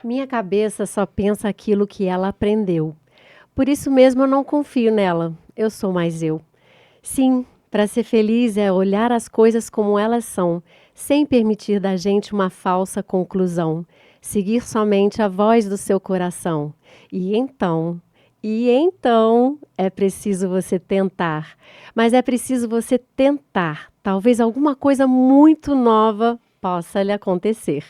Minha cabeça só pensa aquilo que ela aprendeu. Por isso mesmo eu não confio nela. Eu sou mais eu. Sim, para ser feliz é olhar as coisas como elas são, sem permitir da gente uma falsa conclusão. Seguir somente a voz do seu coração. E então é preciso você tentar. Mas é preciso você tentar. Talvez alguma coisa muito nova possa lhe acontecer.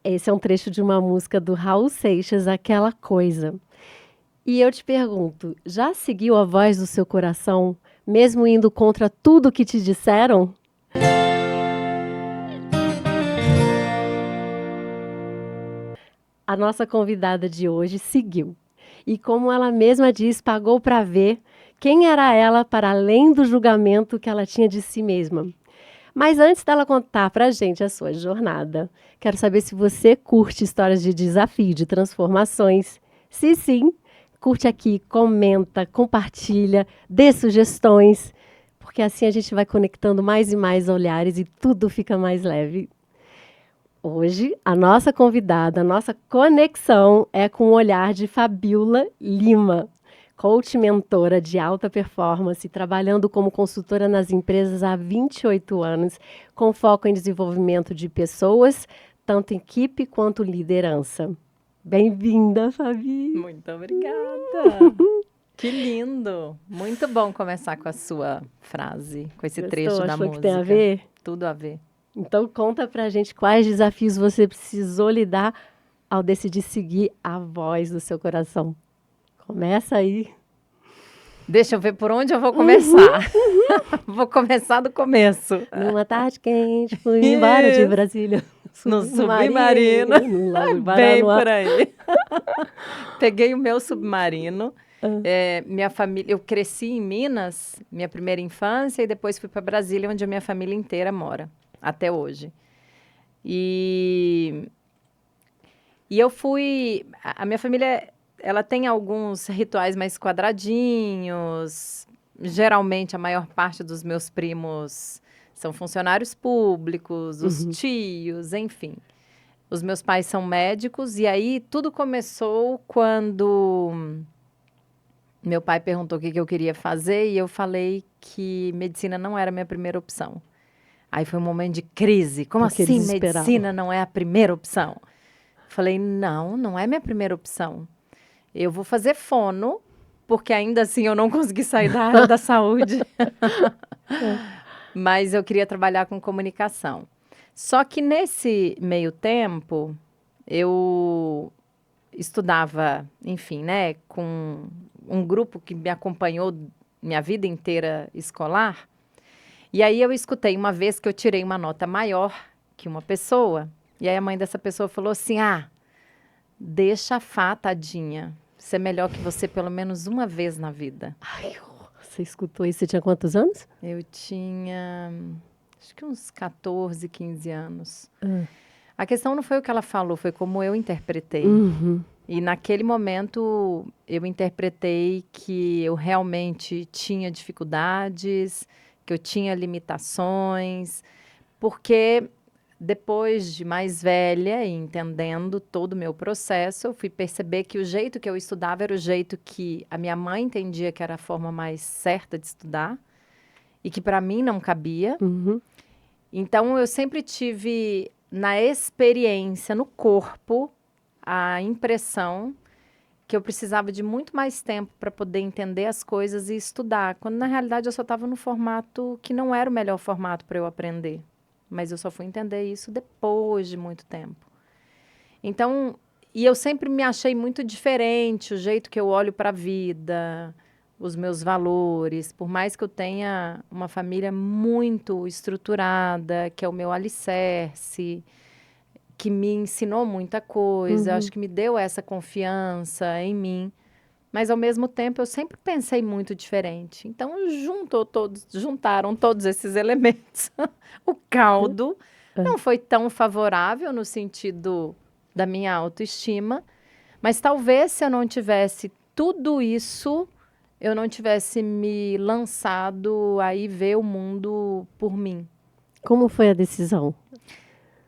Esse é um trecho de uma música do Raul Seixas, Aquela Coisa. E eu te pergunto, já seguiu a voz do seu coração, mesmo indo contra tudo que te disseram? A nossa convidada de hoje seguiu. E como ela mesma diz, pagou para ver quem era ela para além do julgamento que ela tinha de si mesma. Mas antes dela contar pra gente a sua jornada, quero saber se você curte histórias de desafio, de transformações. Se sim, curte aqui, comenta, compartilha, dê sugestões, porque assim a gente vai conectando mais e mais olhares e tudo fica mais leve. Hoje, a nossa convidada, a nossa conexão é com o olhar de Fabiola Lima, coach mentora de alta performance, trabalhando como consultora nas empresas há 28 anos, com foco em desenvolvimento de pessoas, tanto equipe quanto liderança. Bem-vinda, Fabi! Muito obrigada! Que lindo! Muito bom começar com a sua frase, com esse trecho da Achou música. que tem a ver? Tudo a ver. Então conta pra gente quais desafios você precisou lidar ao decidir seguir a voz do seu coração. Começa aí. Deixa eu ver por onde eu vou começar. Vou começar do começo. Numa tarde quente, fui embora de Brasília. No submarino. No Lago de Bem Paranoá. por aí. Peguei o meu submarino. Minha família, eu cresci em Minas, minha primeira infância, e depois fui para Brasília, onde a minha família inteira mora, até hoje. E eu fui. A minha família, ela tem alguns rituais mais quadradinhos. Geralmente, a maior parte dos meus primos são funcionários públicos, os tios, enfim. Os meus pais são médicos, e aí tudo começou quando meu pai perguntou o que eu queria fazer, e eu falei que medicina não era a minha primeira opção. Aí foi um momento de crise. Como Porque assim eles esperavam. medicina não é a primeira opção? Falei, não é minha primeira opção. Eu vou fazer fono, porque ainda assim eu não consegui sair da área da saúde. Mas eu queria trabalhar com comunicação. Só que nesse meio tempo, eu estudava, enfim, né, com um grupo que me acompanhou minha vida inteira escolar. E aí eu escutei uma vez que eu tirei uma nota maior que uma pessoa. E aí a mãe dessa pessoa falou assim, deixa a Fá, tadinha, ser melhor que você pelo menos uma vez na vida. Ai, você escutou isso? Você tinha quantos anos? Eu tinha, acho que uns 14, 15 anos. A questão não foi o que ela falou, foi como eu interpretei. E naquele momento eu interpretei que eu realmente tinha dificuldades, que eu tinha limitações, porque depois de mais velha e entendendo todo o meu processo, eu fui perceber que o jeito que eu estudava era o jeito que a minha mãe entendia que era a forma mais certa de estudar e que para mim não cabia. Então, eu sempre tive na experiência, no corpo, a impressão que eu precisava de muito mais tempo para poder entender as coisas e estudar, quando na realidade eu só estava no formato que não era o melhor formato para eu aprender. Mas eu só fui entender isso depois de muito tempo. Então, e eu sempre me achei muito diferente, o jeito que eu olho para a vida, os meus valores, por mais que eu tenha uma família muito estruturada, que é o meu alicerce, que me ensinou muita coisa, acho que me deu essa confiança em mim. Mas, ao mesmo tempo, eu sempre pensei muito diferente. Então, juntaram todos esses elementos. O caldo não foi tão favorável no sentido da minha autoestima, mas talvez se eu não tivesse tudo isso, eu não tivesse me lançado a ir ver o mundo por mim. Como foi a decisão?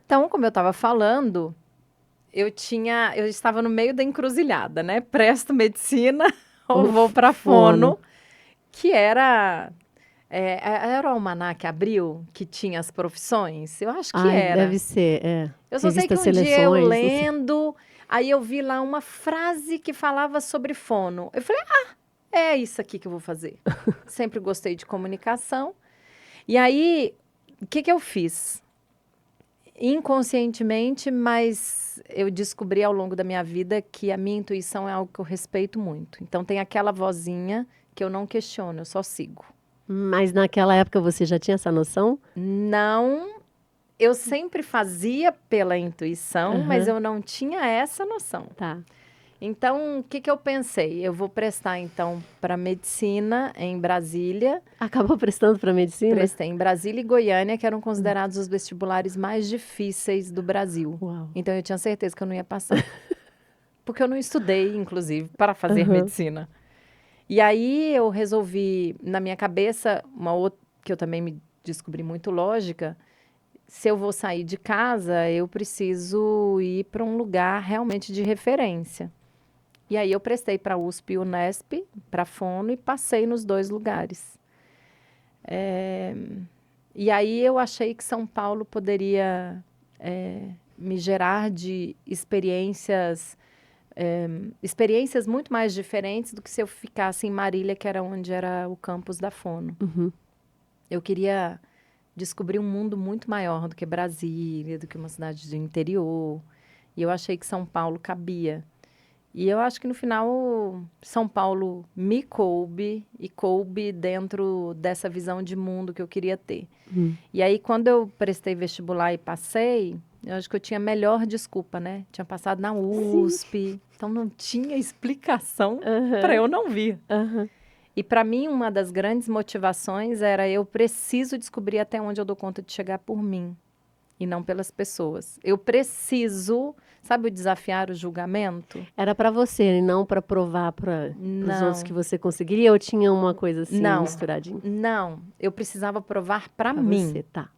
Então, como eu estava falando, eu estava no meio da encruzilhada, né? Presto medicina ou vou para fono, que era o Almanac Abril, que tinha as profissões? Eu acho que era. Deve ser, Eu só sei que um dia eu lendo, aí eu vi lá uma frase que falava sobre fono. Eu falei, é isso aqui que eu vou fazer. Sempre gostei de comunicação. E aí, o que eu fiz? Inconscientemente, mas eu descobri ao longo da minha vida que a minha intuição é algo que eu respeito muito. Então, tem aquela vozinha que eu não questiono, eu só sigo. Mas naquela época você já tinha essa noção? Não, eu sempre fazia pela intuição, mas eu não tinha essa noção. Tá. Então, o que eu pensei? Eu vou prestar, então, para medicina em Brasília. Acabou prestando para medicina? Prestei em Brasília e Goiânia, que eram considerados os vestibulares mais difíceis do Brasil. Uau. Então, eu tinha certeza que eu não ia passar. Porque eu não estudei, inclusive, para fazer medicina. E aí, eu resolvi, na minha cabeça, uma outra, que eu também me descobri muito lógica, se eu vou sair de casa, eu preciso ir para um lugar realmente de referência. E aí eu prestei para a USP e Unesp, para a Fono, e passei nos 2 lugares. E aí eu achei que São Paulo poderia me gerar de experiências muito mais diferentes do que se eu ficasse em Marília, que era onde era o campus da Fono. Eu queria descobrir um mundo muito maior do que Brasília, do que uma cidade do interior. E eu achei que São Paulo cabia. E eu acho que no final São Paulo me coube e coube dentro dessa visão de mundo que eu queria ter. E aí quando eu prestei vestibular e passei, eu acho que eu tinha a melhor desculpa, né? Tinha passado na USP, então não tinha explicação para eu não vir. E para mim uma das grandes motivações era eu preciso descobrir até onde eu dou conta de chegar por mim e não pelas pessoas. Eu preciso, sabe, o desafiar o julgamento? Era para você e não para provar para os outros que você conseguiria, ou tinha uma coisa assim misturadinha? Não, eu precisava provar para mim. Você, tá.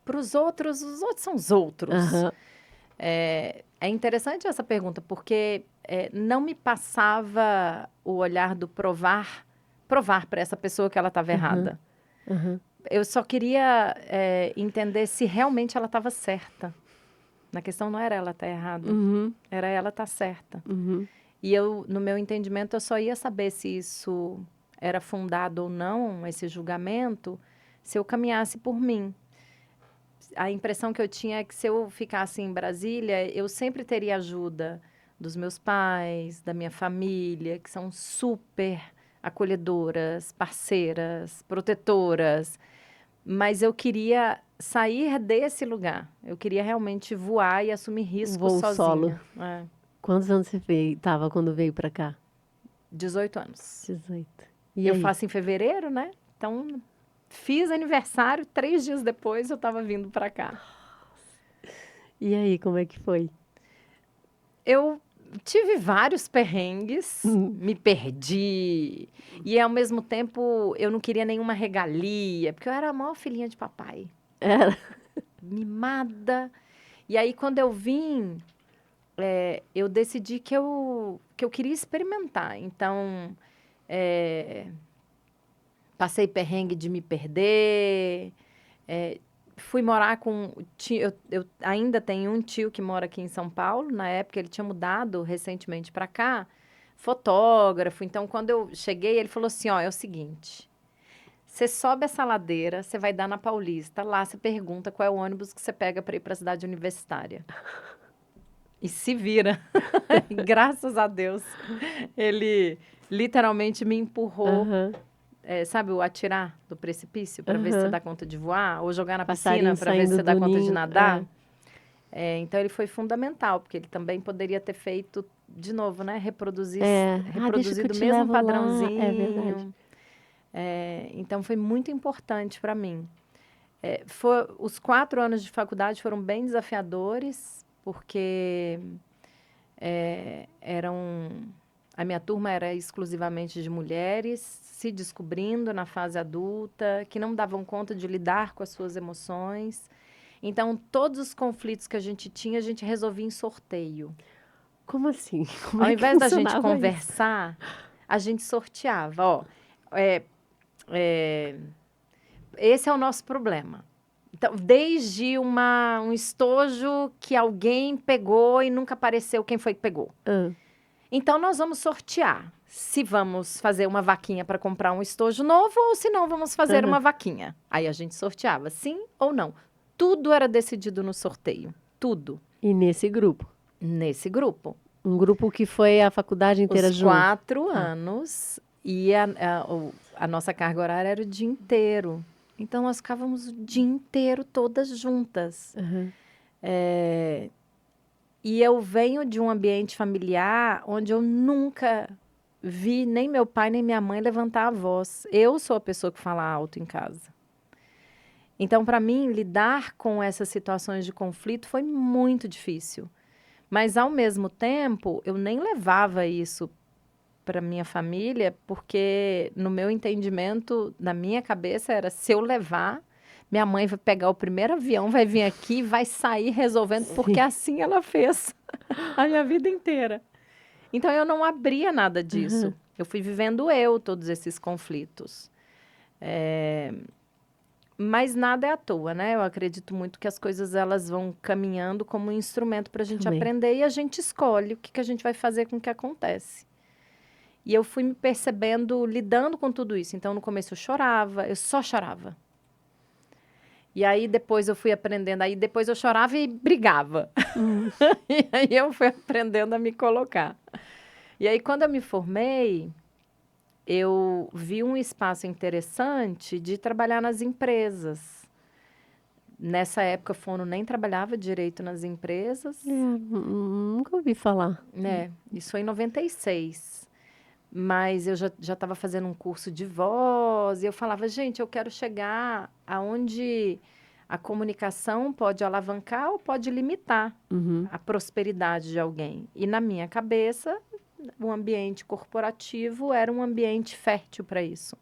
Para os outros são os outros. É interessante essa pergunta, porque não me passava o olhar do provar para essa pessoa que ela estava errada. Eu só queria entender se realmente ela estava certa. Na questão não era ela estar errada, era ela estar certa. E eu, no meu entendimento, eu só ia saber se isso era fundado ou não, esse julgamento, se eu caminhasse por mim. A impressão que eu tinha é que se eu ficasse em Brasília, eu sempre teria ajuda dos meus pais, da minha família, que são super acolhedoras, parceiras, protetoras. Mas eu queria sair desse lugar. Eu queria realmente voar e assumir risco sozinha. Solo. Quantos anos você estava quando veio para cá? 18 anos. 18. E eu faço em fevereiro, né? Então, fiz aniversário, 3 dias depois eu estava vindo para cá. E aí, como é que foi? Eu tive vários perrengues, me perdi. E, ao mesmo tempo, eu não queria nenhuma regalia, porque eu era a maior filhinha de papai. Era? Mimada. E aí, quando eu vim, eu decidi que eu queria experimentar. Então, passei perrengue de me perder. Fui morar com... Eu ainda tenho um tio que mora aqui em São Paulo. Na época, ele tinha mudado recentemente para cá. Fotógrafo. Então, quando eu cheguei, ele falou assim, é o seguinte... Você sobe essa ladeira, você vai dar na Paulista. Lá você pergunta qual é o ônibus que você pega para ir para a cidade universitária. E se vira. E, graças a Deus, ele literalmente me empurrou. Sabe o atirar do precipício para ver se você dá conta de voar? Ou jogar na piscina para ver se você dá conta de nadar? Então, ele foi fundamental, porque ele também poderia ter feito, de novo, né? Reproduzido o mesmo padrãozinho. É verdade. Então, foi muito importante para mim. Os 4 anos de faculdade foram bem desafiadores, porque a minha turma era exclusivamente de mulheres, se descobrindo na fase adulta, que não davam conta de lidar com as suas emoções. Então, todos os conflitos que a gente tinha, a gente resolvia em sorteio. Como assim? Como Ao é que invés da gente funcionava isso? conversar, a gente sorteava. Ó, esse é o nosso problema. Então, desde um estojo que alguém pegou e nunca apareceu quem foi que pegou. Então, nós vamos sortear se vamos fazer uma vaquinha para comprar um estojo novo ou se não vamos fazer uma vaquinha. Aí a gente sorteava, sim ou não. Tudo era decidido no sorteio. Tudo. E nesse grupo? Nesse grupo. Um grupo que foi a faculdade inteira Os junto? 4 anos e a nossa carga horária era o dia inteiro. Então, nós ficávamos o dia inteiro todas juntas. E eu venho de um ambiente familiar onde eu nunca vi nem meu pai nem minha mãe levantar a voz. Eu sou a pessoa que fala alto em casa. Então, para mim, lidar com essas situações de conflito foi muito difícil. Mas, ao mesmo tempo, eu nem levava isso para minha família, porque no meu entendimento, na minha cabeça, era se eu levar, minha mãe vai pegar o primeiro avião, vai vir aqui e vai sair resolvendo, porque assim ela fez a minha vida inteira. Então, eu não abria nada disso. Eu fui vivendo todos esses conflitos. Mas nada é à toa, né? Eu acredito muito que as coisas elas vão caminhando como um instrumento para a gente aprender e a gente escolhe o que a gente vai fazer com o que acontece. E eu fui me percebendo, lidando com tudo isso. Então, no começo eu chorava, eu só chorava. E aí, depois eu fui aprendendo. Aí, depois eu chorava e brigava. E aí, eu fui aprendendo a me colocar. E aí, quando eu me formei, eu vi um espaço interessante de trabalhar nas empresas. Nessa época, a Fono nem trabalhava direito nas empresas. Nunca ouvi falar. Isso foi em 96. Mas eu já estava fazendo um curso de voz e eu falava, gente, eu quero chegar aonde a comunicação pode alavancar ou pode limitar a prosperidade de alguém. E na minha cabeça, o ambiente corporativo era um ambiente fértil para isso.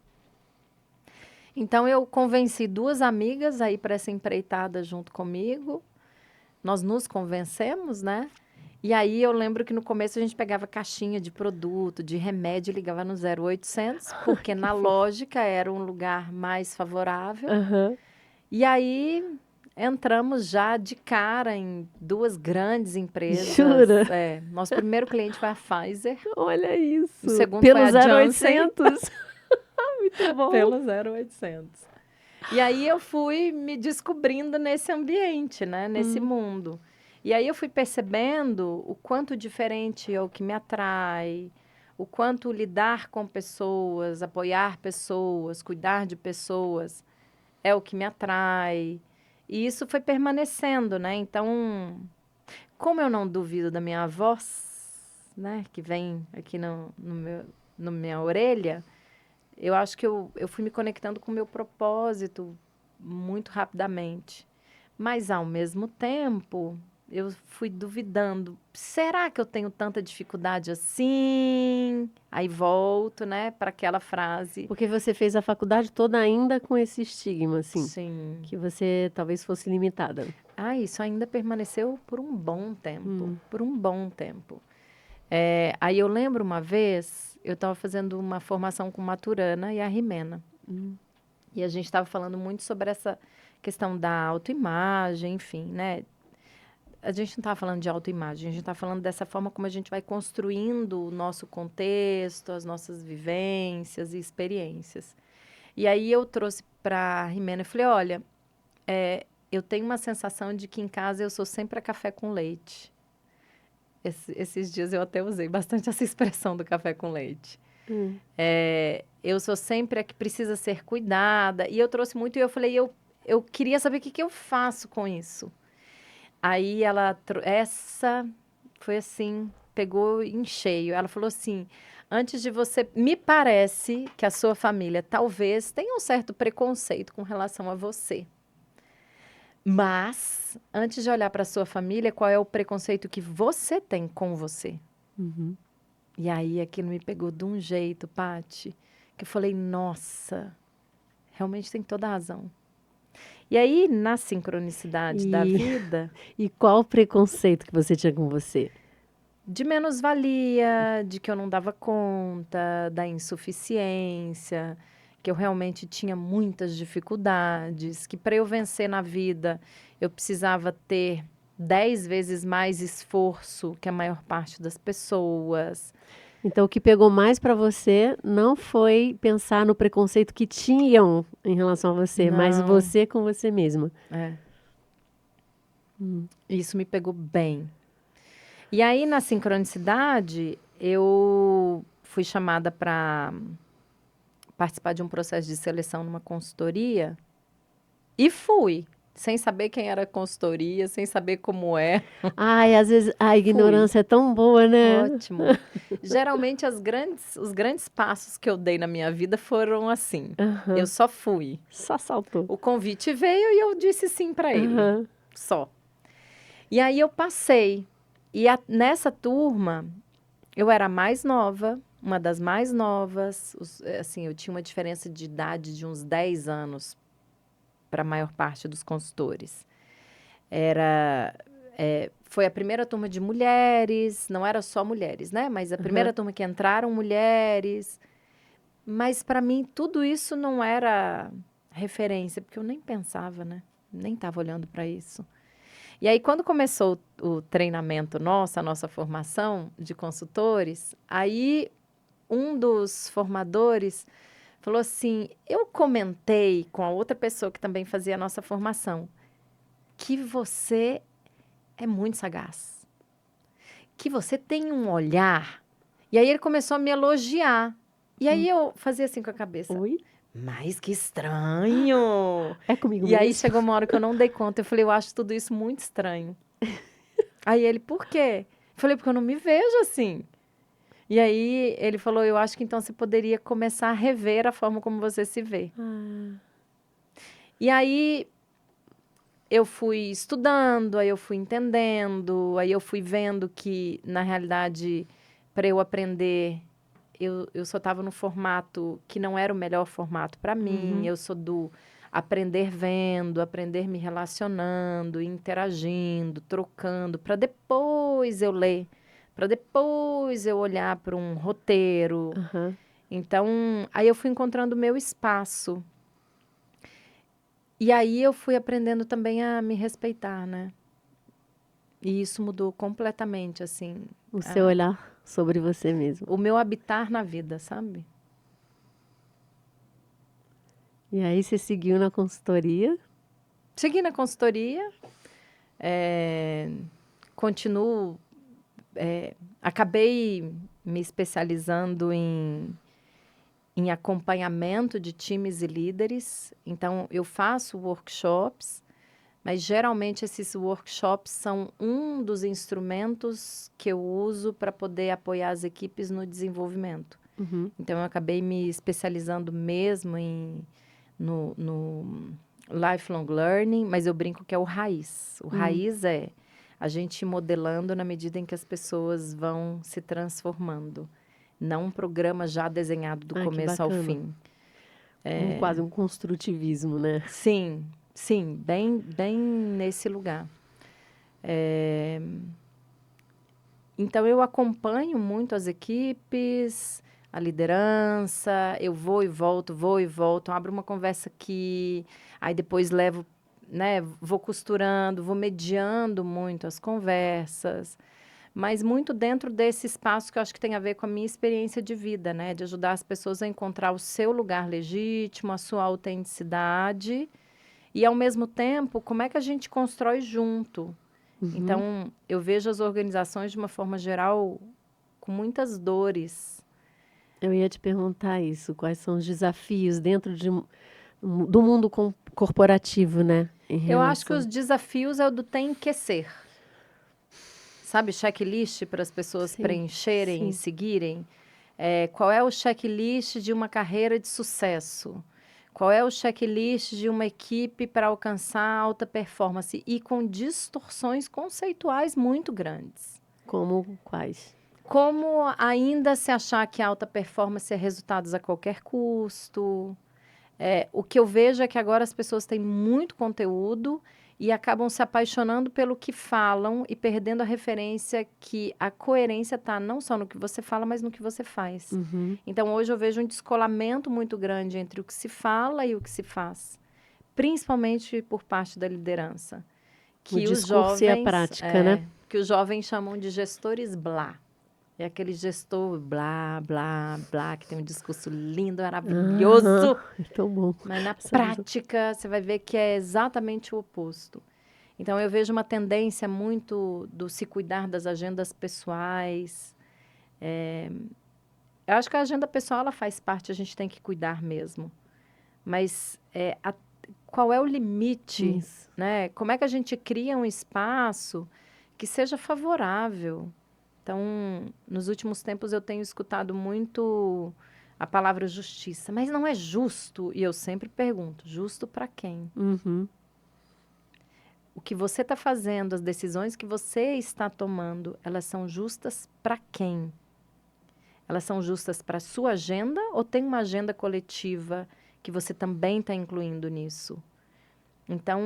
Então, eu convenci 2 amigas a ir para essa empreitada junto comigo. Nós nos convencemos, né? E aí, eu lembro que no começo a gente pegava caixinha de produto, de remédio, e ligava no 0800, porque na lógica era um lugar mais favorável. E aí, entramos já de cara em 2 grandes empresas. Jura? Nosso primeiro cliente foi a Pfizer. Olha isso. O segundo Pelo foi a 0800. Muito bom. Pelo 0800. E aí, eu fui me descobrindo nesse ambiente, né? Nesse mundo. E aí eu fui percebendo o quanto diferente é o que me atrai, o quanto lidar com pessoas, apoiar pessoas, cuidar de pessoas é o que me atrai. E isso foi permanecendo, né? Então, como eu não duvido da minha voz, né? Que vem aqui no minha orelha, eu acho que eu fui me conectando com o meu propósito muito rapidamente. Mas, ao mesmo tempo, eu fui duvidando. Será que eu tenho tanta dificuldade assim? Aí volto, né, para aquela frase. Porque você fez a faculdade toda ainda com esse estigma, assim. Sim. Que você talvez fosse limitada. Isso ainda permaneceu por um bom tempo. Por um bom tempo. Aí eu lembro uma vez, eu estava fazendo uma formação com Maturana e a Rimena. E a gente estava falando muito sobre essa questão da autoimagem, enfim, né? A gente não estava falando de autoimagem, a gente estava falando dessa forma como a gente vai construindo o nosso contexto, as nossas vivências e experiências. E aí eu trouxe para a Rimena e falei, olha, eu tenho uma sensação de que em casa eu sou sempre a café com leite. Esses dias eu até usei bastante essa expressão do café com leite. Eu sou sempre a que precisa ser cuidada. E eu trouxe muito e eu falei, eu queria saber o que eu faço com isso. Aí essa foi assim, pegou em cheio. Ela falou assim, antes de você, me parece que a sua família talvez tenha um certo preconceito com relação a você. Mas, antes de olhar para a sua família, qual é o preconceito que você tem com você? E aí aquilo me pegou de um jeito, Paty, que eu falei, nossa, realmente tem toda a razão. E aí, na sincronicidade da vida, E qual o preconceito que você tinha com você? de menos-valia, de que eu não dava conta, da insuficiência, que eu realmente tinha muitas dificuldades, que para eu vencer na vida eu precisava ter 10 vezes mais esforço que a maior parte das pessoas. Então, o que pegou mais para você não foi pensar no preconceito que tinham em relação a você, mas Não. você com você mesma. É. Isso me pegou bem. E aí, na sincronicidade, eu fui chamada para participar de um processo de seleção numa consultoria e fui, sem saber quem era a consultoria, sem saber como é. Ai, às vezes a ignorância é tão boa, né? Ótimo. Geralmente, os grandes passos que eu dei na minha vida foram assim. Aham. Eu só fui. Só saltou. O convite veio e eu disse sim para ele. Aham. Só. E aí eu passei. E nessa turma, eu era a mais nova, uma das mais novas. Assim, eu tinha uma diferença de idade de uns 10 anos para a maior parte dos consultores. Foi a primeira turma de mulheres, não era só mulheres, né? Mas a primeira turma que entraram mulheres. Mas para mim tudo isso não era referência, porque eu nem pensava, né? Nem estava olhando para isso. E aí, quando começou o treinamento nosso, a nossa formação de consultores, aí um dos formadores falou assim: eu comentei com a outra pessoa que também fazia a nossa formação que você é muito sagaz, que você tem um olhar. E aí ele começou a me elogiar. E aí eu fazia assim com a cabeça. Oi? Mas que estranho! É comigo E mesmo? aí chegou uma hora que eu não dei conta. Eu falei, eu acho tudo isso muito estranho. Aí ele, por quê? Eu falei, porque eu não me vejo assim. E aí ele falou, eu acho que então você poderia começar a rever a forma como você se vê. E aí eu fui estudando, aí eu fui entendendo, aí eu fui vendo que, na realidade, para eu aprender, eu só estava no formato que não era o melhor formato para mim. Eu sou do aprender vendo, aprender me relacionando, interagindo, trocando, para depois eu ler, para depois eu olhar para um roteiro. Aham. Então, aí eu fui encontrando o meu espaço. E aí eu fui aprendendo também a me respeitar, né? E isso mudou completamente, assim, O seu olhar sobre você mesmo. o meu habitar na vida, sabe? E aí você seguiu na consultoria? Segui na consultoria, continuo, acabei me especializando em acompanhamento de times e líderes. Então, eu faço workshops, mas geralmente esses workshops são um dos instrumentos que eu uso para poder apoiar as equipes no desenvolvimento. Então, eu acabei me especializando mesmo no lifelong learning, mas eu brinco que é o raiz. O raiz é a gente modelando na medida em que as pessoas vão se transformando. Não um programa já desenhado do começo ao fim. Quase um construtivismo, né? Sim, sim, bem nesse lugar. Então, eu acompanho muito as equipes, a liderança, eu vou e volto, abro uma conversa aqui, aí depois levo, né, vou costurando, vou mediando muito as conversas, mas muito dentro desse espaço que eu acho que tem a ver com a minha experiência de vida, né, de ajudar as pessoas a encontrar o seu lugar legítimo, a sua autenticidade, e ao mesmo tempo, como é que a gente constrói junto? Então, eu vejo as organizações, de uma forma geral, com muitas dores. Eu ia te perguntar isso, quais são os desafios dentro do mundo corporativo, né? Eu acho que os desafios é o do tem que ser. Sabe, checklist para as pessoas Sim, preencherem sim. e seguirem? Qual é o checklist de uma carreira de sucesso? Qual é o checklist de uma equipe para alcançar alta performance? E com distorções conceituais muito grandes. Como quais? Como ainda se achar que alta performance é resultados a qualquer custo? O que eu vejo é que agora as pessoas têm muito conteúdo e acabam se apaixonando pelo que falam e perdendo a referência que a coerência está não só no que você fala, mas no que você faz. Uhum. Então, hoje eu vejo um descolamento muito grande entre o que se fala e o que se faz, principalmente por parte da liderança. O discurso e a prática, né? Que os jovens chamam de gestores blá. É aquele gestor blá, blá, blá, que tem um discurso lindo, maravilhoso. É tão bom. Mas na prática, você vai ver que é exatamente o oposto. Então, eu vejo uma tendência muito do se cuidar das agendas pessoais. Eu acho que a agenda pessoal, ela faz parte, a gente tem que cuidar mesmo. Mas qual é o limite? Né? Como é que a gente cria um espaço que seja favorável? Então, nos últimos tempos, eu tenho escutado muito a palavra justiça. Mas não é justo? E eu sempre pergunto, justo para quem? Uhum. O que você está fazendo, as decisões que você está tomando, elas são justas para quem? Elas são justas para a sua agenda ou tem uma agenda coletiva que você também está incluindo nisso? Então,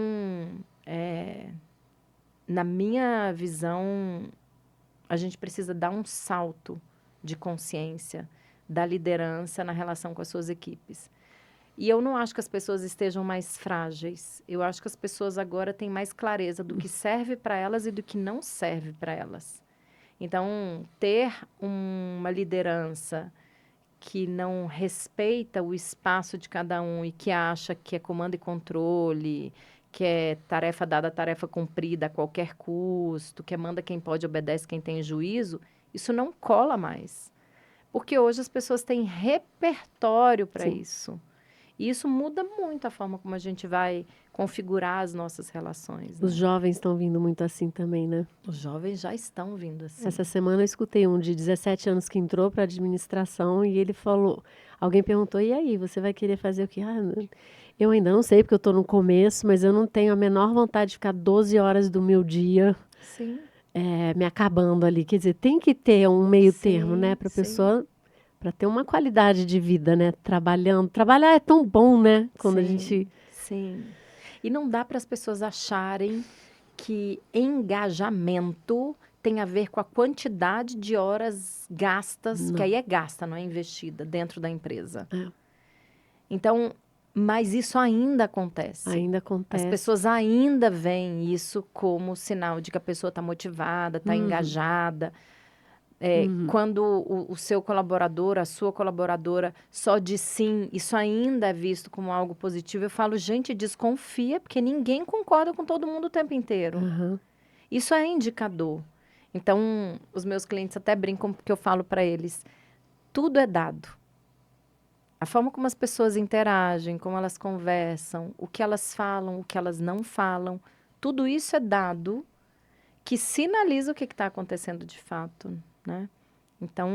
na minha visão, a gente precisa dar um salto de consciência da liderança na relação com as suas equipes. E eu não acho que as pessoas estejam mais frágeis. Eu acho que as pessoas agora têm mais clareza do que serve para elas e do que não serve para elas. Então, ter uma liderança que não respeita o espaço de cada um e que acha que é comando e controle, que é tarefa dada, tarefa cumprida a qualquer custo, que manda quem pode, obedece quem tem juízo, isso não cola mais. Porque hoje as pessoas têm repertório para isso. E isso muda muito a forma como a gente vai configurar as nossas relações. Os jovens estão vindo muito assim também, né? Os jovens já estão vindo assim. Essa semana eu escutei um de 17 anos que entrou para a administração e ele falou, alguém perguntou, e aí, você vai querer fazer o quê? Eu ainda não sei, porque eu estou no começo, mas eu não tenho a menor vontade de ficar 12 horas do meu dia me acabando ali. Quer dizer, tem que ter um meio termo, né? Para a pessoa, para ter uma qualidade de vida, né? Trabalhando. Trabalhar é tão bom, né? Quando a gente... Sim. E não dá para as pessoas acharem que engajamento tem a ver com a quantidade de horas gastas, que aí é gasta, não é investida, dentro da empresa. Então, mas isso ainda acontece. Ainda acontece. As pessoas ainda veem isso como sinal de que a pessoa está motivada, está engajada. Quando o seu colaborador, a sua colaboradora só diz sim, isso ainda é visto como algo positivo. Eu falo, gente, desconfia, porque ninguém concorda com todo mundo o tempo inteiro. Isso é indicador. Então, os meus clientes até brincam, porque eu falo para eles, tudo é dado. A forma como as pessoas interagem, como elas conversam, o que elas falam, o que elas não falam, tudo isso é dado que sinaliza o que está acontecendo de fato, né? Então,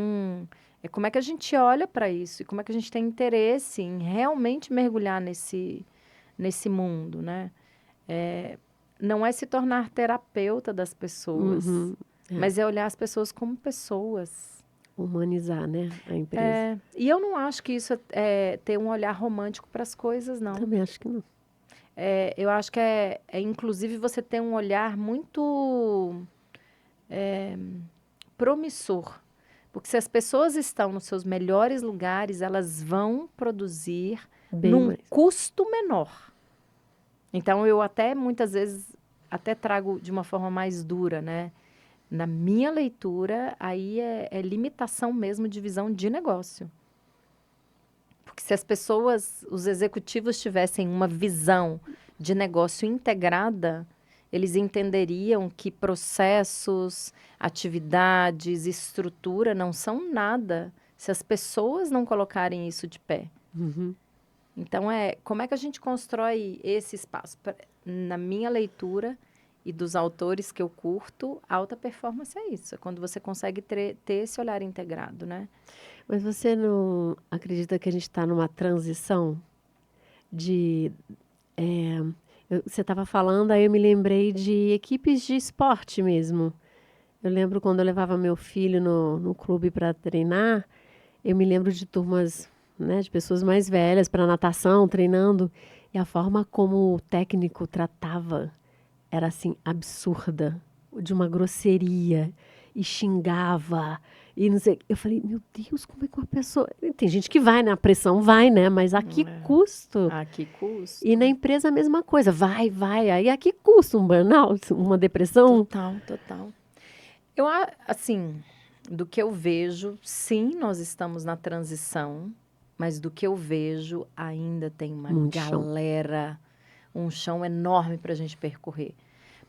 como é que a gente olha para isso e como é que a gente tem interesse em realmente mergulhar nesse mundo, né? Não é se tornar terapeuta das pessoas, mas é olhar as pessoas como pessoas. Humanizar, né, a empresa. E eu não acho que isso é ter um olhar romântico para as coisas, não. Também acho que não. Eu acho que inclusive, você ter um olhar muito promissor. Porque se as pessoas estão nos seus melhores lugares, elas vão produzir num custo menor. Então, eu até, muitas vezes, até trago de uma forma mais dura, né? Na minha leitura, aí é limitação mesmo de visão de negócio. Porque se as pessoas, os executivos tivessem uma visão de negócio integrada, eles entenderiam que processos, atividades, estrutura não são nada se as pessoas não colocarem isso de pé. Então, como é que a gente constrói esse espaço? Na minha leitura e dos autores que eu curto, alta performance é isso. É quando você consegue ter esse olhar integrado, né? Mas você não acredita que a gente está numa transição de... você estava falando, aí eu me lembrei de equipes de esporte mesmo. Eu lembro quando eu levava meu filho no clube para treinar, eu me lembro de turmas né, de pessoas mais velhas para natação, treinando, e a forma como o técnico tratava era assim absurda, de uma grosseria, e xingava, e não sei. Eu falei, meu Deus, como é que uma pessoa. Tem gente que vai, né? A pressão vai, né? Mas a que custo? A que custo? E na empresa a mesma coisa, vai, vai. Aí a que custa um burnout, uma depressão? Total, total. Assim, do que eu vejo, sim, nós estamos na transição, mas do que eu vejo, ainda tem uma Muito chão. galera, um chão enorme para a gente percorrer.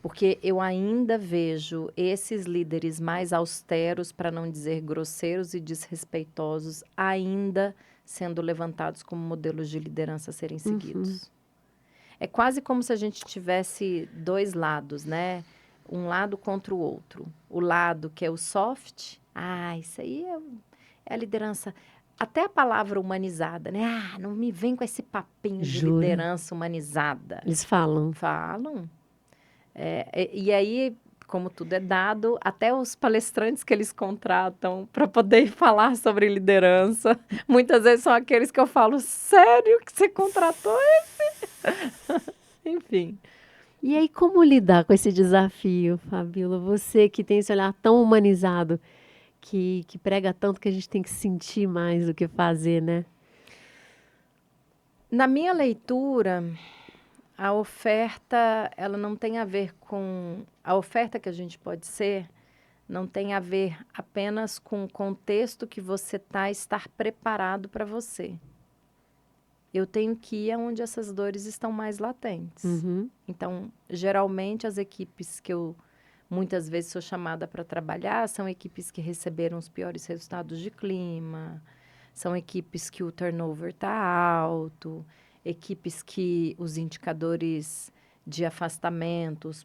Porque eu ainda vejo esses líderes mais austeros, para não dizer grosseiros e desrespeitosos, ainda sendo levantados como modelos de liderança a serem seguidos. É quase como se a gente tivesse dois lados, né? Um lado contra o outro. O lado que é o soft, isso aí é a liderança. Até a palavra humanizada, né? Não me vem com esse papinho de Jura? liderança humanizada. Eles falam. Falam. E aí, como tudo é dado, até os palestrantes que eles contratam para poder falar sobre liderança, muitas vezes são aqueles que eu falo, sério que você contratou esse? Enfim. E aí, como lidar com esse desafio, Fabíola? Você que tem esse olhar tão humanizado, que prega tanto que a gente tem que sentir mais do que fazer, né? Na minha leitura, a oferta, ela não tem a ver com... A oferta que a gente pode ser não tem a ver apenas com o contexto que você estar preparado para você. Eu tenho que ir aonde essas dores estão mais latentes. Então, geralmente, as equipes que eu muitas vezes sou chamada para trabalhar são equipes que receberam os piores resultados de clima, são equipes que o turnover está alto, equipes que os indicadores de afastamentos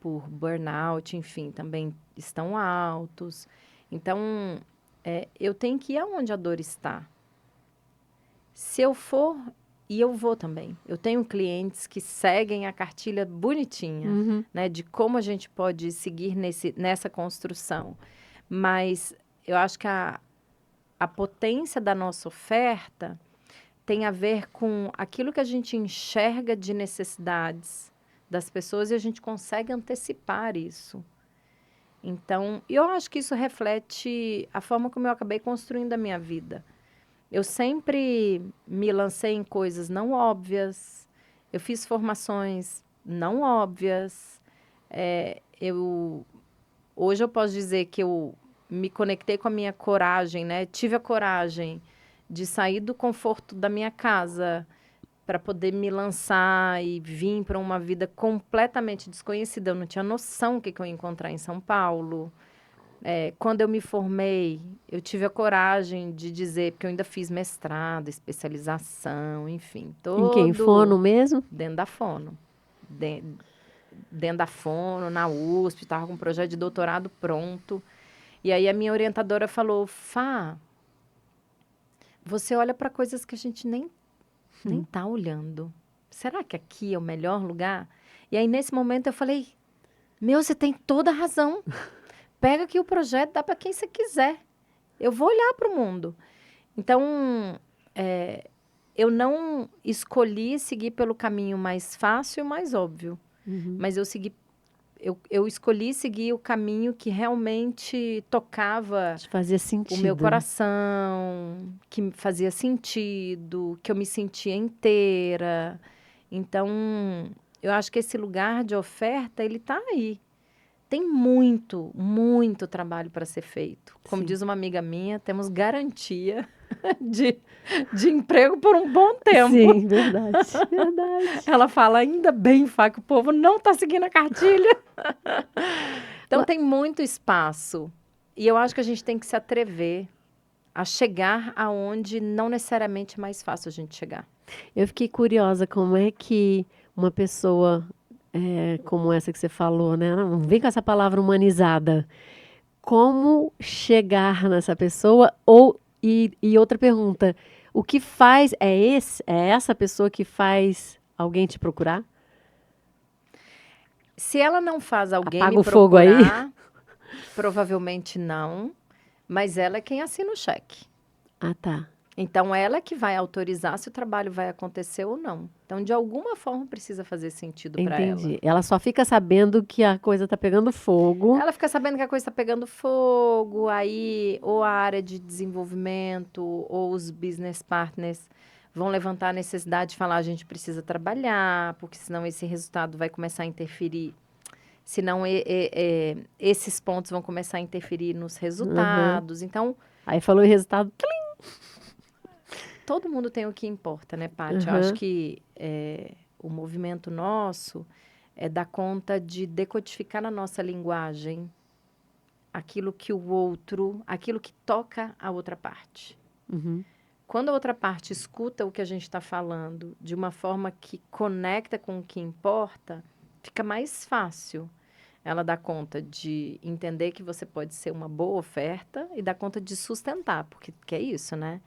por burnout, enfim, também estão altos. Então, eu tenho que ir aonde a dor está. Se eu for, e eu vou também. Eu tenho clientes que seguem a cartilha bonitinha, né, de como a gente pode seguir nessa construção. Mas eu acho que a potência da nossa oferta tem a ver com aquilo que a gente enxerga de necessidades das pessoas e a gente consegue antecipar isso. Então, eu acho que isso reflete a forma como eu acabei construindo a minha vida. Eu sempre me lancei em coisas não óbvias, eu fiz formações não óbvias. Hoje eu posso dizer que eu me conectei com a minha coragem, né? Tive a coragem de sair do conforto da minha casa para poder me lançar e vir para uma vida completamente desconhecida. Eu não tinha noção do que eu ia encontrar em São Paulo. Quando eu me formei, eu tive a coragem de dizer, porque eu ainda fiz mestrado, especialização, enfim. Em quem? Fono mesmo? Dentro da Fono. Dentro da Fono, na USP, estava com um projeto de doutorado pronto. E aí a minha orientadora falou, Fá, você olha para coisas que a gente nem está olhando. Será que aqui é o melhor lugar? E aí, nesse momento, eu falei, você tem toda a razão. Pega aqui o projeto, dá para quem você quiser. Eu vou olhar para o mundo. Então, eu não escolhi seguir pelo caminho mais fácil e mais óbvio. Mas eu escolhi seguir o caminho que realmente tocava fazia sentido. O meu coração, que fazia sentido, que eu me sentia inteira. Então, eu acho que esse lugar de oferta, ele está aí. Tem muito, muito trabalho para ser feito. Como diz uma amiga minha, temos garantia de emprego por um bom tempo. Sim, verdade, verdade. Ela fala, ainda bem, Fá, que o povo não está seguindo a cartilha. Então, tem muito espaço. E eu acho que a gente tem que se atrever a chegar aonde não necessariamente é mais fácil a gente chegar. Eu fiquei curiosa como é que uma pessoa... como essa que você falou, né? Não vem com essa palavra humanizada. Como chegar nessa pessoa? E outra pergunta, o que faz, é essa pessoa que faz alguém te procurar? Se ela não faz alguém Apaga me o fogo aí? Provavelmente não, mas ela é quem assina o cheque. Ah, tá. Então, ela é que vai autorizar se o trabalho vai acontecer ou não. Então, de alguma forma, precisa fazer sentido para ela. Entendi. Ela só fica sabendo que a coisa tá pegando fogo. Ela fica sabendo que a coisa está pegando fogo, aí ou a área de desenvolvimento ou os business partners vão levantar a necessidade de falar, a gente precisa trabalhar, porque senão esse resultado vai começar a interferir, senão esses pontos vão começar a interferir nos resultados. Então, Aí falou em resultado. todo mundo tem o que importa, né, Paty? Eu acho que o movimento nosso é dar conta de decodificar na nossa linguagem aquilo que o outro, aquilo que toca a outra parte. Quando a outra parte escuta o que a gente está falando de uma forma que conecta com o que importa, fica mais fácil ela dar conta de entender que você pode ser uma boa oferta e dar conta de sustentar, porque é isso, né?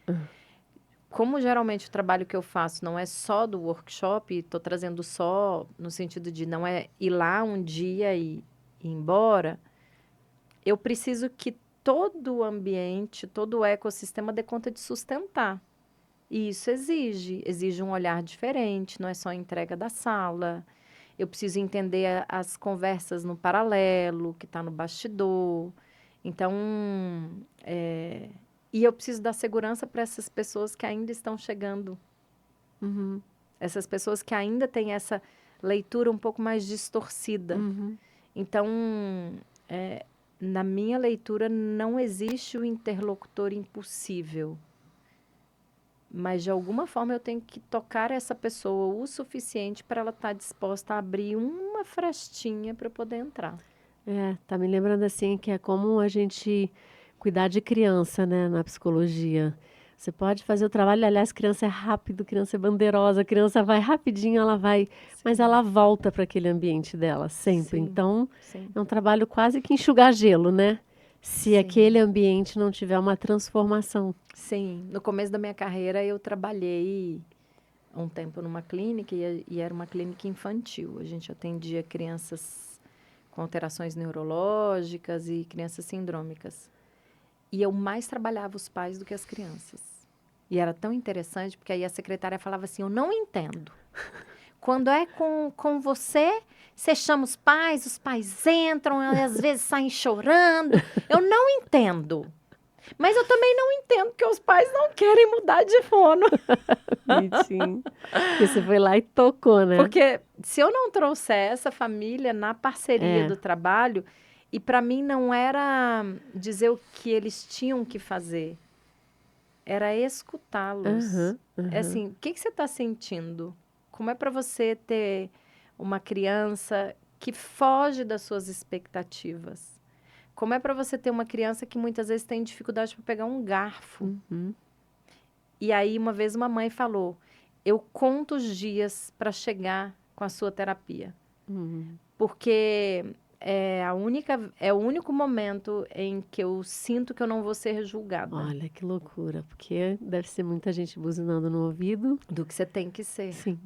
Como geralmente o trabalho que eu faço não é só do workshop, estou trazendo só no sentido de não é ir lá um dia e ir embora, eu preciso que todo o ambiente, todo o ecossistema dê conta de sustentar. E isso exige um olhar diferente, não é só a entrega da sala. Eu preciso entender as conversas no paralelo, que está no bastidor. Então, e eu preciso dar segurança para essas pessoas que ainda estão chegando. Essas pessoas que ainda têm essa leitura um pouco mais distorcida. Então, na minha leitura, não existe o interlocutor impossível. Mas, de alguma forma, eu tenho que tocar essa pessoa o suficiente para ela estar disposta a abrir uma frestinha para poder entrar. Tá me lembrando assim que é como a gente cuidar de criança, né, na psicologia. Você pode fazer o trabalho, aliás, criança é rápido, criança é bandeirosa, criança vai rapidinho, ela vai, mas ela volta para aquele ambiente dela sempre. Então, é um trabalho quase que enxugar gelo, né? Se aquele ambiente não tiver uma transformação. Sim, no começo da minha carreira eu trabalhei um tempo numa clínica e era uma clínica infantil. A gente atendia crianças com alterações neurológicas e crianças sindrômicas. E eu mais trabalhava os pais do que as crianças. E era tão interessante, porque aí a secretária falava assim, eu não entendo. Quando é com você, você chama os pais entram, às vezes saem chorando. Eu não entendo. Mas eu também não entendo que os pais não querem mudar de fono. Bonitinho. Porque você foi lá e tocou, né? Porque se eu não trouxer essa família na parceria do trabalho, e para mim não era dizer o que eles tinham que fazer, era escutá-los. É assim, o que você está sentindo? Como é para você ter uma criança que foge das suas expectativas? Como é para você ter uma criança que muitas vezes tem dificuldade para pegar um garfo? E aí, uma vez, uma mãe falou, eu conto os dias para chegar com a sua terapia. Porque é o único momento em que eu sinto que eu não vou ser julgada. Olha, que loucura. Porque deve ser muita gente buzinando no ouvido. Do que você tem que ser. Sim.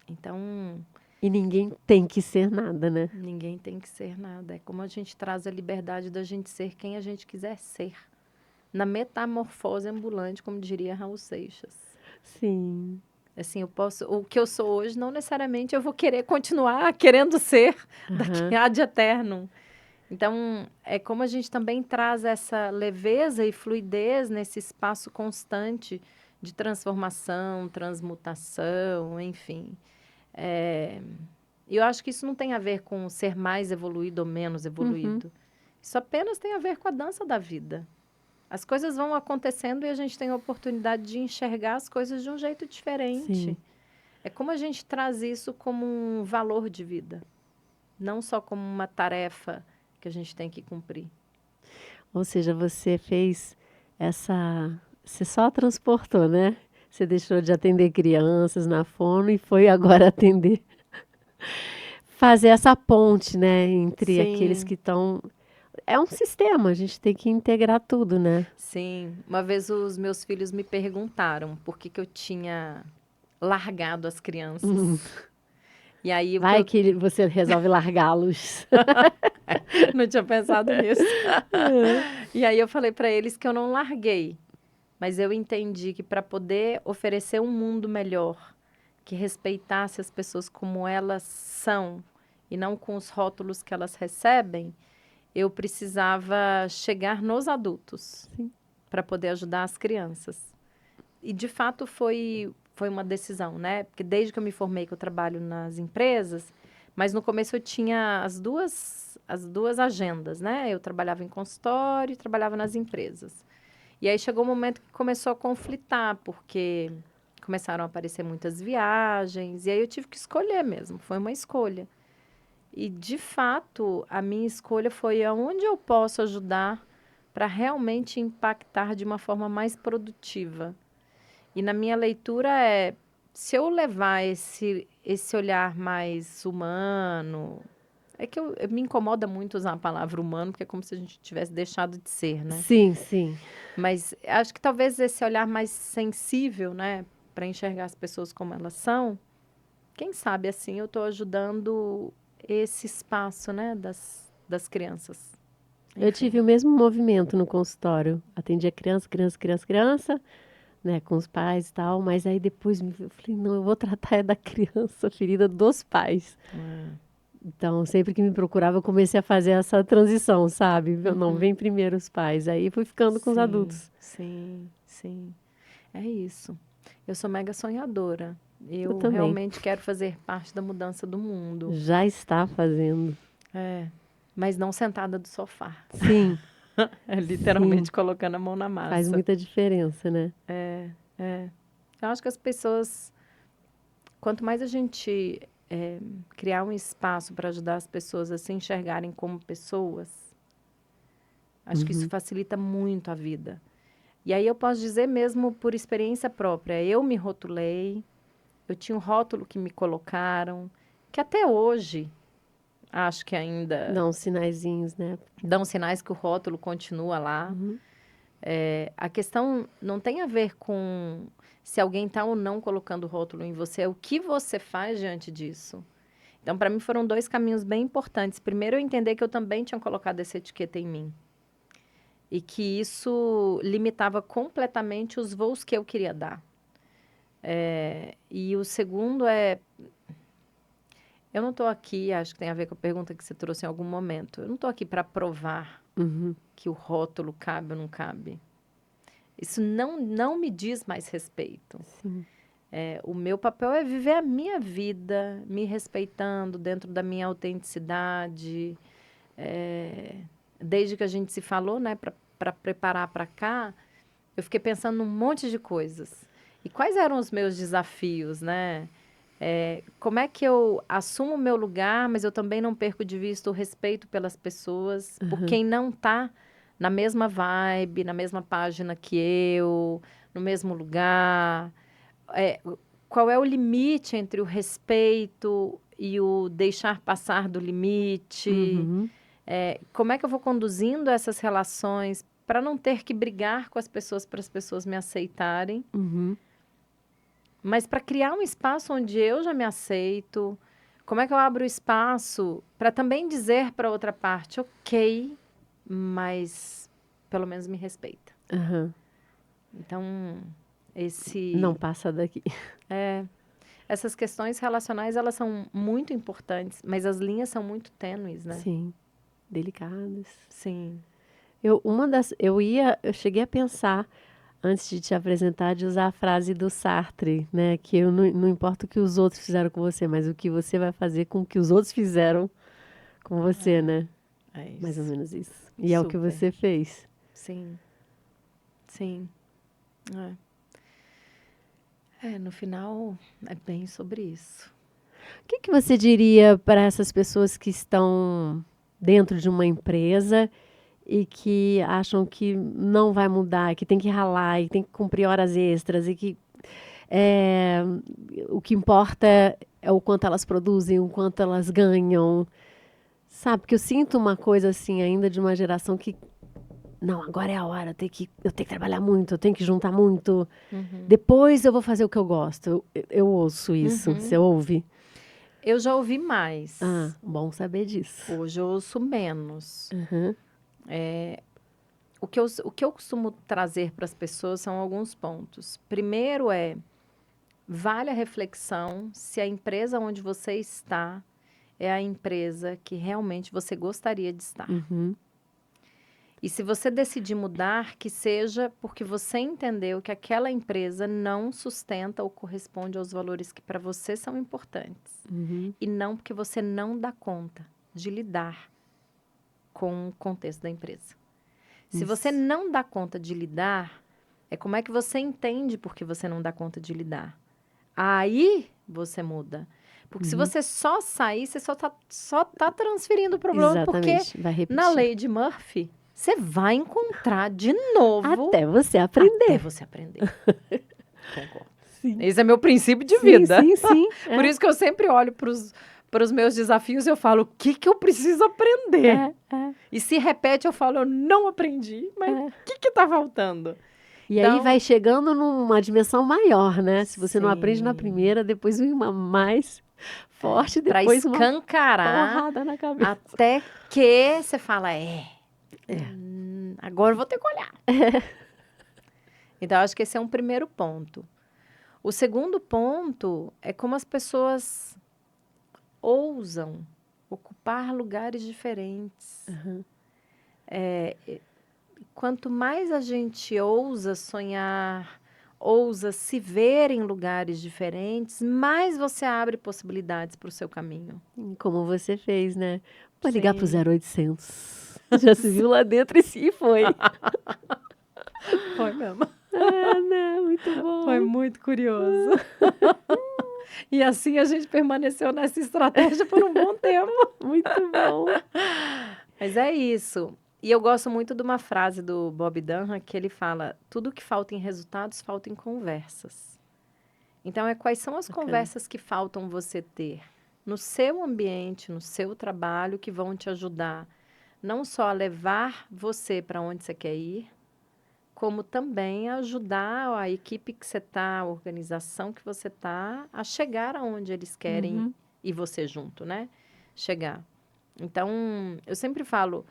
Então... E ninguém tem que ser nada, né? Ninguém tem que ser nada. É como a gente traz a liberdade da gente ser quem a gente quiser ser. Na metamorfose ambulante, como diria Raul Seixas. Sim. Assim, o que eu sou hoje, não necessariamente eu vou querer continuar querendo ser daqui ad eternum. Então, é como a gente também traz essa leveza e fluidez nesse espaço constante de transformação, transmutação, enfim. Eu acho que isso não tem a ver com ser mais evoluído ou menos evoluído. Isso apenas tem a ver com a dança da vida. As coisas vão acontecendo e a gente tem a oportunidade de enxergar as coisas de um jeito diferente. Sim. É como a gente traz isso como um valor de vida, não só como uma tarefa que a gente tem que cumprir. Ou seja, você fez você só transportou, né? Você deixou de atender crianças na fono e foi agora atender. Fazer essa ponte, né? Entre aqueles que estão... É um sistema, a gente tem que integrar tudo, né? Sim. Uma vez os meus filhos me perguntaram por que eu tinha largado as crianças. E aí, vai que você resolve largá-los. Não tinha pensado nisso. E aí eu falei para eles que eu não larguei. Mas eu entendi que para poder oferecer um mundo melhor, que respeitasse as pessoas como elas são e não com os rótulos que elas recebem, eu precisava chegar nos adultos para poder ajudar as crianças. E, de fato, foi uma decisão, né? Porque desde que eu me formei, que eu trabalho nas empresas, mas no começo eu tinha as duas agendas, né? Eu trabalhava em consultório e trabalhava nas empresas. E aí chegou um momento que começou a conflitar, porque começaram a aparecer muitas viagens, e aí eu tive que escolher mesmo, foi uma escolha. E, de fato, a minha escolha foi aonde eu posso ajudar para realmente impactar de uma forma mais produtiva. E na minha leitura se eu levar esse olhar mais humano, é que eu me incomoda muito usar a palavra humano, porque é como se a gente tivesse deixado de ser, né? Sim, sim. Mas acho que talvez esse olhar mais sensível, né, para enxergar as pessoas como elas são, quem sabe assim eu estou ajudando esse espaço, né, das crianças. Eu tive o mesmo movimento no consultório. Atendia criança, né, com os pais e tal, mas aí depois eu falei, não, eu vou tratar da criança ferida dos pais. Então, sempre que me procurava, eu comecei a fazer essa transição, sabe? Não, vem primeiro os pais. Aí fui ficando com os adultos. Sim, sim. É isso. Eu sou mega sonhadora. Eu também. realmente quero fazer parte da mudança do mundo. Já está fazendo. Mas não sentada do sofá. Sim. Literalmente colocando a mão na massa. Faz muita diferença, né? Eu acho que as pessoas, quanto mais a gente criar um espaço para ajudar as pessoas a se enxergarem como pessoas, acho que isso facilita muito a vida. E aí eu posso dizer mesmo por experiência própria, eu me rotulei, eu tinha um rótulo que me colocaram, que até hoje acho que ainda Dá uns sinaizinhos, né? dão sinais que o rótulo continua lá. A questão não tem a ver com se alguém está ou não colocando o rótulo em você, é o que você faz diante disso. Então, para mim, foram 2 caminhos bem importantes. Primeiro, eu entender que eu também tinha colocado essa etiqueta em mim. E que isso limitava completamente os voos que eu queria dar. E o segundo eu não estou aqui, acho que tem a ver com a pergunta que você trouxe em algum momento, eu não estou aqui para provar que o rótulo cabe ou não cabe. Isso não me diz mais respeito. Sim. O meu papel é viver a minha vida, me respeitando dentro da minha autenticidade. Desde que a gente se falou, né, para preparar para cá, eu fiquei pensando num monte de coisas. E quais eram os meus desafios, né? Como é que eu assumo o meu lugar, mas eu também não perco de vista o respeito pelas pessoas, por quem não está na mesma vibe, na mesma página que eu, no mesmo lugar. Qual é o limite entre o respeito e o deixar passar do limite? Como é que eu vou conduzindo essas relações para não ter que brigar com as pessoas, para as pessoas me aceitarem? Mas para criar um espaço onde eu já me aceito, como é que eu abro espaço para também dizer para outra parte, ok, mas pelo menos me respeita. Então, Não passa daqui. Essas questões relacionais, elas são muito importantes, mas as linhas são muito tênues, né? Sim, delicadas. Sim. Eu cheguei a pensar, antes de te apresentar, de usar a frase do Sartre, né? Que eu não importa o que os outros fizeram com você, mas o que você vai fazer com o que os outros fizeram com você, né? É isso. Mais ou menos isso. E é o que você fez. Sim. Sim. No final, é bem sobre isso. O que você diria para essas pessoas que estão dentro de uma empresa e que acham que não vai mudar, que tem que ralar, e tem que cumprir horas extras e que o que importa é o quanto elas produzem, o quanto elas ganham, sabe? Porque eu sinto uma coisa assim ainda de uma geração que não, agora é a hora, eu tenho que trabalhar muito, eu tenho que juntar muito, depois eu vou fazer o que eu gosto. Eu ouço isso, você ouve? Eu já ouvi mais. Bom saber disso. Hoje eu ouço menos. o que eu costumo trazer para as pessoas são alguns pontos. Primeiro vale a reflexão se a empresa onde você está é a empresa que realmente você gostaria de estar. Uhum. E se você decidir mudar, que seja porque você entendeu que aquela empresa não sustenta ou corresponde aos valores que para você são importantes. Uhum. E não porque você não dá conta de lidar com o contexto da empresa. Se você não dá conta de lidar, é como é que você entende por que você não dá conta de lidar. Aí você muda. Porque se você só sair, você só tá transferindo o problema. Exatamente. Porque Vai repetir. na lei de Murphy, você vai encontrar de novo. Até você aprender. Até você aprender. Concordo. Sim. Esse é meu princípio de vida. Sim. Por isso que eu sempre olho para os meus desafios e eu falo, o que eu preciso aprender? E se repete, eu falo, eu não aprendi, mas o que tá faltando? E Então, aí vai chegando numa dimensão maior, né? Se você não aprende na sim. primeira, depois uma mais forte, Para depois uma escancarar, porrada na cabeça. até que você fala, agora eu vou ter que olhar. Então, acho que esse é um primeiro ponto. O segundo ponto é como as pessoas ousam ocupar lugares diferentes. Uhum. Quanto mais a gente ousa sonhar, ousa se ver em lugares diferentes, mais você abre possibilidades para o seu caminho. Como você fez, né? Pode ligar pro Sim. 0800. Já se viu lá dentro e se foi. Foi mesmo. Né? Muito bom. Foi muito curioso. E assim a gente permaneceu nessa estratégia por um bom tempo. Muito bom. Mas é isso. E eu gosto muito de uma frase do Bob Dunham que ele fala: tudo que falta em resultados, falta em conversas. Então, quais são as conversas que faltam você ter no seu ambiente, no seu trabalho, que vão te ajudar não só a levar você para onde você quer ir, como também a ajudar a equipe que você está, a organização que você está, a chegar aonde eles querem e você junto, né? Chegar. Então, eu sempre falo,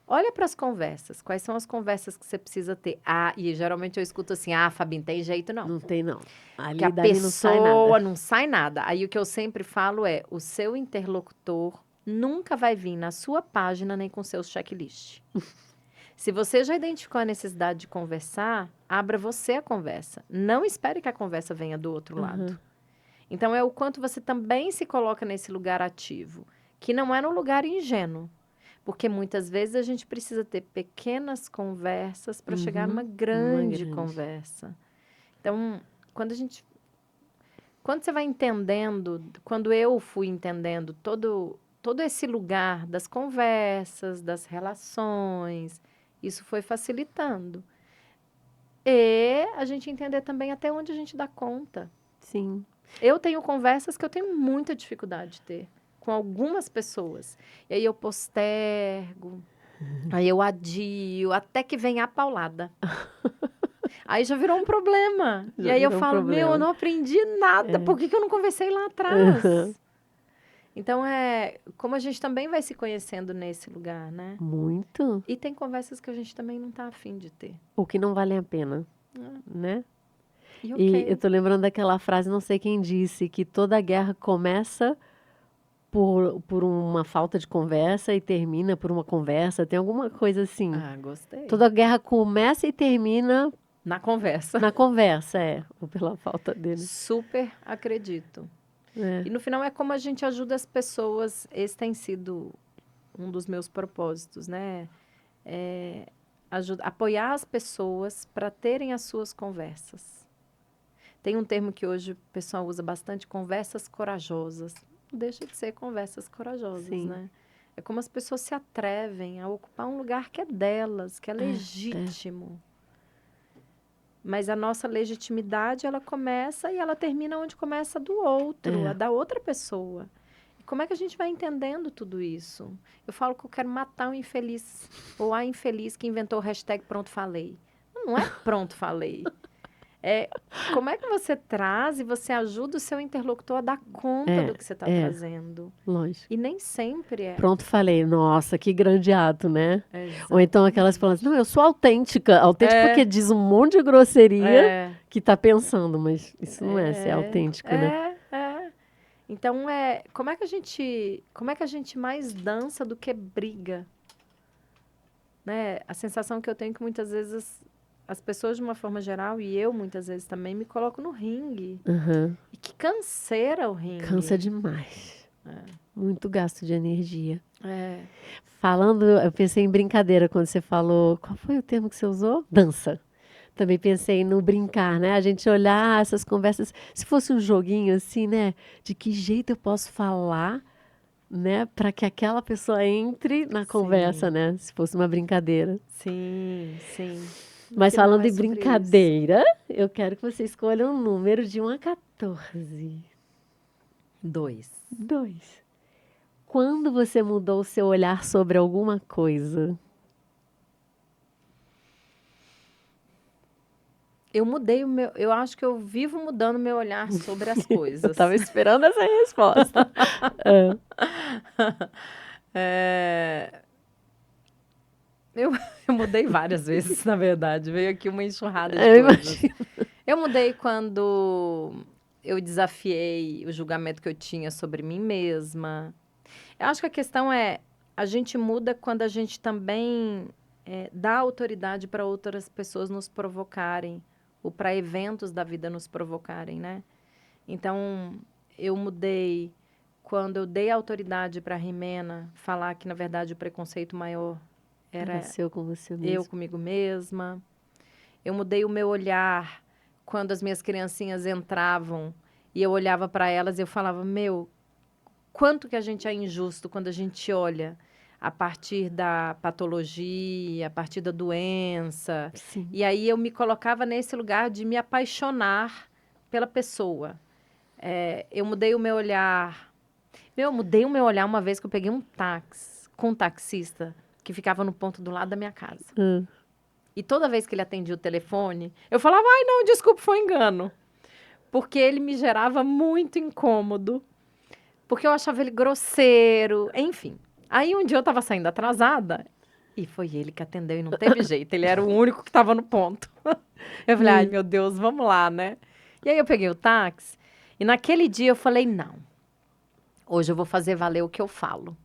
olha para as conversas. Quais são as conversas que você precisa ter? E geralmente eu escuto assim, Fabi, não tem jeito não. Não tem, não. Ali que a dali pessoa não sai nada. Aí o que eu sempre falo o seu interlocutor nunca vai vir na sua página nem com seus checklists. Se você já identificou a necessidade de conversar, abra você a conversa. Não espere que a conversa venha do outro lado. Então, é o quanto você também se coloca nesse lugar ativo, que não é no lugar ingênuo. Porque muitas vezes a gente precisa ter pequenas conversas para chegar numa grande conversa. Então, quando você vai entendendo, quando eu fui entendendo todo esse lugar das conversas, das relações, isso foi facilitando. E a gente entender também até onde a gente dá conta. Sim. Eu tenho conversas que eu tenho muita dificuldade de ter com algumas pessoas. E aí eu postergo, aí eu adio, até que vem a paulada. Aí já virou um problema. E aí eu falo, eu não aprendi nada. Por que eu não conversei lá atrás? Então, como a gente também vai se conhecendo nesse lugar, né? Muito. E tem conversas que a gente também não tá afim de ter. Ou que não valem a pena, né? E eu tô lembrando daquela frase, não sei quem disse, que toda guerra começa por uma falta de conversa e termina por uma conversa. Tem alguma coisa assim. Gostei. Toda guerra começa e termina... Na conversa. Na conversa, ou pela falta dele. Super acredito. E no final é como a gente ajuda as pessoas. Esse tem sido um dos meus propósitos, né? Apoiar as pessoas para terem as suas conversas. Tem um termo que hoje o pessoal usa bastante, conversas corajosas. Não deixa de ser conversas corajosas, né? É como as pessoas se atrevem a ocupar um lugar que é delas, que é legítimo. Mas a nossa legitimidade, ela começa e ela termina onde começa a do outro, a da outra pessoa. E como é que a gente vai entendendo tudo isso? Eu falo que eu quero matar o infeliz, ou a infeliz que inventou o hashtag pronto falei. Não é pronto falei. Como é que você traz e você ajuda o seu interlocutor a dar conta do que você está trazendo? Lógico. E nem sempre é. Pronto, falei, nossa, que grande ato, né? Exatamente. Ou então aquelas falam assim, não, eu sou autêntica. Autêntica porque diz um monte de grosseria que tá pensando, mas isso não é ser autêntico, né? Então, como é que a gente mais dança do que briga? Né? A sensação que eu tenho é que muitas vezes as pessoas, de uma forma geral, e eu muitas vezes também, me colocam no ringue. E que canseira o ringue. Cansa demais. Muito gasto de energia. Falando, eu pensei em brincadeira quando você falou, qual foi o termo que você usou? Dança. Também pensei no brincar, né? A gente olhar essas conversas, se fosse um joguinho assim, né? De que jeito eu posso falar, né? Para que aquela pessoa entre na conversa, né? Se fosse uma brincadeira. Sim. Mas falando em brincadeira, eu quero que você escolha um número de 1 a 14. 2. Quando você mudou o seu olhar sobre alguma coisa? Eu acho que eu vivo mudando meu olhar sobre as coisas. Eu estava esperando essa resposta. Eu mudei várias vezes, na verdade. Veio aqui uma enxurrada de coisas. Imagino. Eu mudei quando eu desafiei o julgamento que eu tinha sobre mim mesma. Eu acho que a questão a gente muda quando a gente também dá autoridade para outras pessoas nos provocarem, ou para eventos da vida nos provocarem, né? Então, eu mudei quando eu dei autoridade para a Rimena falar que, na verdade, o preconceito maior era seu com você mesmo. eu comigo mesma. Eu mudei o meu olhar quando as minhas criancinhas entravam e eu olhava para elas e eu falava, quanto que a gente é injusto quando a gente olha a partir da patologia, a partir da doença. Sim. E aí eu me colocava nesse lugar de me apaixonar pela pessoa. Eu mudei o meu olhar. Eu mudei o meu olhar uma vez que eu peguei um táxi com um taxista que ficava no ponto do lado da minha casa. E toda vez que ele atendia o telefone, eu falava, ai, não, desculpa, foi engano. Porque ele me gerava muito incômodo. Porque eu achava ele grosseiro, enfim. Aí um dia eu estava saindo atrasada e foi ele que atendeu e não teve jeito. Ele era o único que estava no ponto. Eu falei, ai, meu Deus, vamos lá, né? E aí eu peguei o táxi e naquele dia eu falei, não. Hoje eu vou fazer valer o que eu falo.